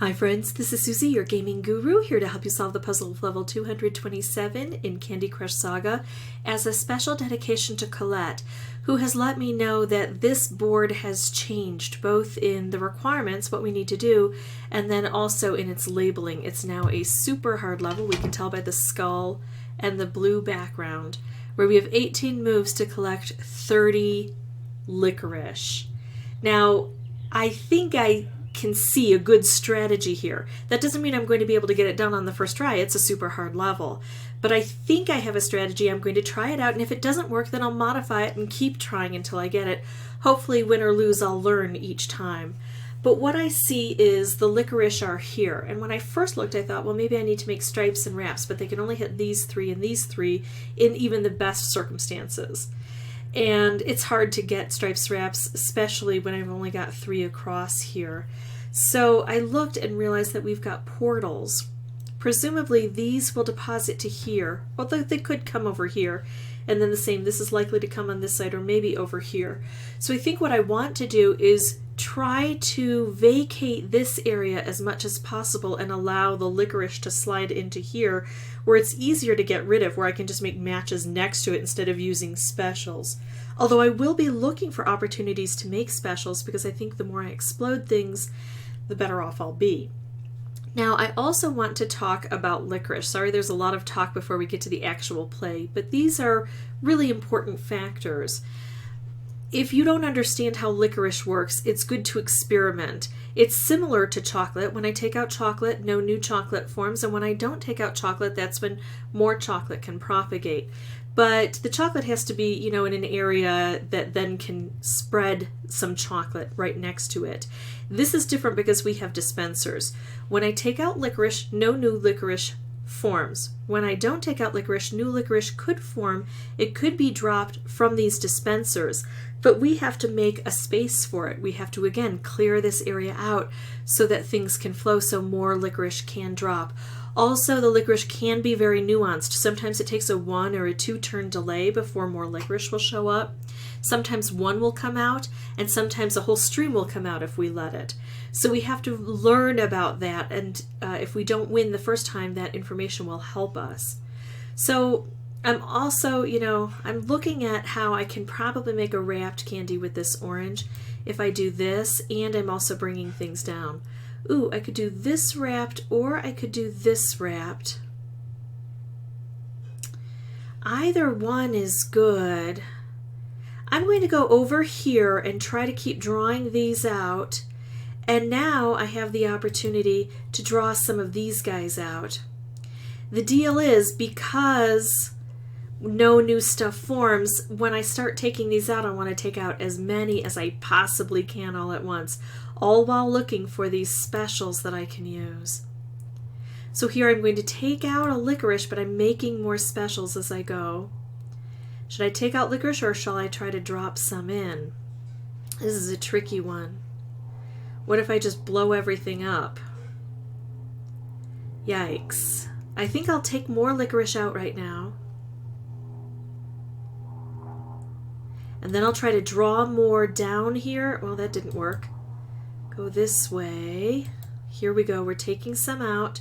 Hi friends, this is Susie, your gaming guru, here to help you solve the puzzle of level 227 in Candy Crush Saga as a special dedication to Colette, who has let me know that this board has changed, both in the requirements, what we need to do, and then also in its labeling. It's now a super hard level, we can tell by the skull and the blue background, where we have 18 moves to collect 30 licorice. Now, I think I can see a good strategy here. That doesn't mean I'm going to be able to get it done on the first try. It's a super hard level. But I think I have a strategy. I'm going to try it out, and if it doesn't work, then I'll modify it and keep trying until I get it. Hopefully, win or lose, I'll learn each time. But what I see is the licorice are here. And when I first looked, I thought, well, maybe I need to make stripes and wraps, but they can only hit these three and these three in even the best circumstances. And it's hard to get stripes wraps, especially when I've only got 3 across here. So I looked and realized that we've got portals. Presumably these will deposit to here, although they could come over here. And then the same, this is likely to come on this side or maybe over here. So I think what I want to do is try to vacate this area as much as possible and allow the licorice to slide into here where it's easier to get rid of, where I can just make matches next to it instead of using specials. Although I will be looking for opportunities to make specials because I think the more I explode things, the better off I'll be. Now, I also want to talk about licorice. Sorry, there's a lot of talk before we get to the actual play, but these are really important factors. If you don't understand how licorice works, it's good to experiment. It's similar to chocolate. When I take out chocolate, no new chocolate forms, and when I don't take out chocolate, that's when more chocolate can propagate. But the chocolate has to be, in an area that then can spread some chocolate right next to it. This is different because we have dispensers. When I take out licorice, no new licorice forms. When I don't take out licorice, new licorice could form. It could be dropped from these dispensers, but we have to make a space for it. We have to, again, clear this area out so that things can flow, so more licorice can drop. Also, the licorice can be very nuanced. Sometimes it takes a 1 or a 2 turn delay before more licorice will show up. Sometimes one will come out, and sometimes a whole stream will come out if we let it. So we have to learn about that, and if we don't win the first time, that information will help us. So I'm also, I'm looking at how I can probably make a wrapped candy with this orange if I do this, and I'm also bringing things down. Ooh, I could do this wrapped, or I could do this wrapped. Either one is good. I'm going to go over here and try to keep drawing these out. And now I have the opportunity to draw some of these guys out. The deal is, because no new stuff forms, when I start taking these out, I want to take out as many as I possibly can all at once, all while looking for these specials that I can use. So here I'm going to take out a licorice, but I'm making more specials as I go. Should I take out licorice, or shall I try to drop some in? This is a tricky one. What if I just blow everything up? Yikes. I think I'll take more licorice out right now. And then I'll try to draw more down here. Well, that didn't work. Go this way. Here we go. We're taking some out,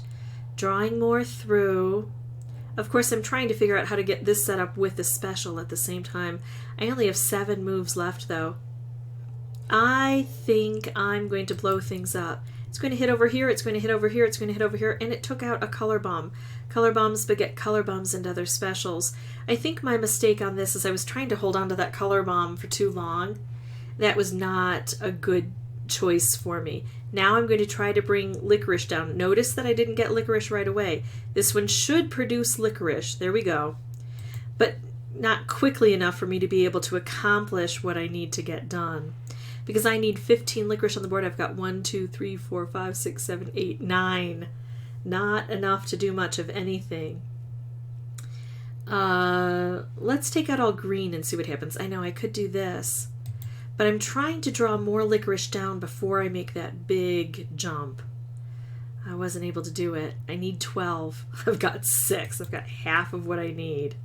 drawing more through. Of course, I'm trying to figure out how to get this set up with the special at the same time. I only have 7 moves left, though. I think I'm going to blow things up. It's going to hit over here, it's going to hit over here, it's going to hit over here, and it took out a color bomb. Color bombs beget color bombs and other specials. I think my mistake on this is I was trying to hold on to that color bomb for too long. That was not a good choice for me. Now I'm going to try to bring licorice down. Notice that I didn't get licorice right away. This one should produce licorice. There we go. But not quickly enough for me to be able to accomplish what I need to get done. Because I need 15 licorice on the board. I've got 1, 2, 3, 4, 5, 6, 7, 8, 9. Not enough to do much of anything. Let's take out all green and see what happens. I know I could do this, but I'm trying to draw more licorice down before I make that big jump. I wasn't able to do it. I need 12. I've got 6. I've got half of what I need.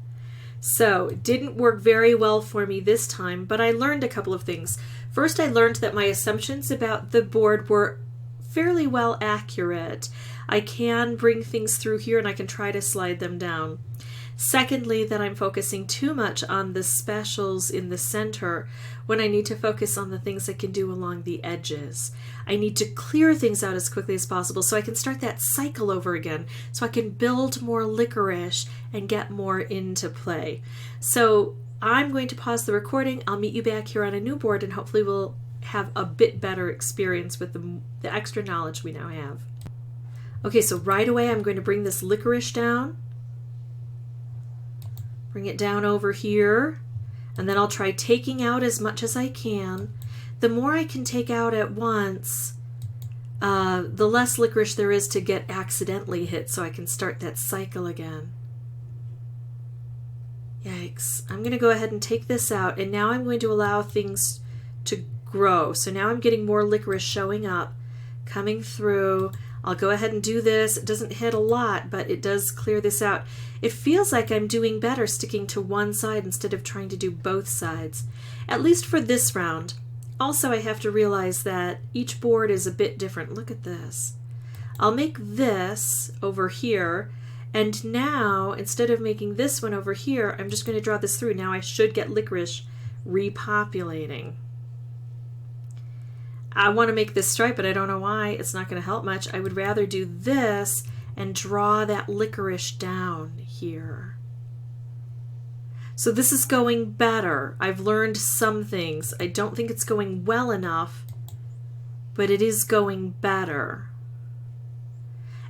So it didn't work very well for me this time, but I learned a couple of things. First, I learned that my assumptions about the board were fairly well accurate. I can bring things through here and I can try to slide them down. Secondly, that I'm focusing too much on the specials in the center when I need to focus on the things I can do along the edges. I need to clear things out as quickly as possible so I can start that cycle over again, so I can build more licorice and get more into play. So I'm going to pause the recording. I'll meet you back here on a new board and hopefully we'll have a bit better experience with the extra knowledge we now have. Okay, so right away I'm going to bring this licorice down. Bring it down over here, and then I'll try taking out as much as I can. The more I can take out at once, the less licorice there is to get accidentally hit, so I can start that cycle again. Yikes. I'm going to go ahead and take this out, and now I'm going to allow things to grow. So now I'm getting more licorice showing up, coming through. I'll go ahead and do this. It doesn't hit a lot, but it does clear this out. It feels like I'm doing better sticking to one side instead of trying to do both sides, at least for this round. Also, I have to realize that each board is a bit different. Look at this. I'll make this over here, and now, instead of making this one over here, I'm just going to draw this through. Now I should get licorice repopulating. I want to make this stripe, but I don't know why. It's not going to help much. I would rather do this and draw that licorice down here. So this is going better. I've learned some things. I don't think it's going well enough, but it is going better.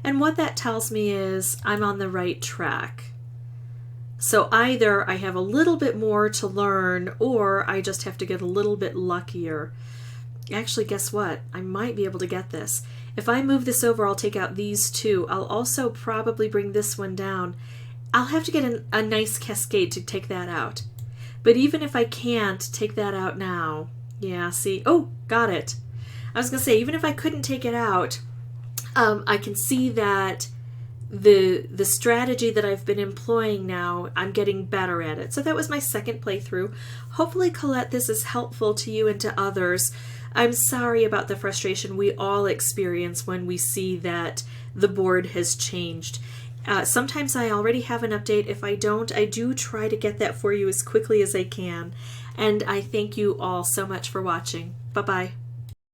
And what that tells me is I'm on the right track. So either I have a little bit more to learn, or I just have to get a little bit luckier. Actually, guess what? I might be able to get this. If I move this over, I'll take out these two. I'll also probably bring this one down. I'll have to get a nice cascade to take that out. But even if I can't take that out now, yeah, see, oh, got it. I was going to say, even if I couldn't take it out, I can see that the strategy that I've been employing now, I'm getting better at it. So that was my second playthrough. Hopefully, Colette, this is helpful to you and to others. I'm sorry about the frustration we all experience when we see that the board has changed. Sometimes I already have an update. If I don't, I do try to get that for you as quickly as I can. And I thank you all so much for watching. Bye-bye.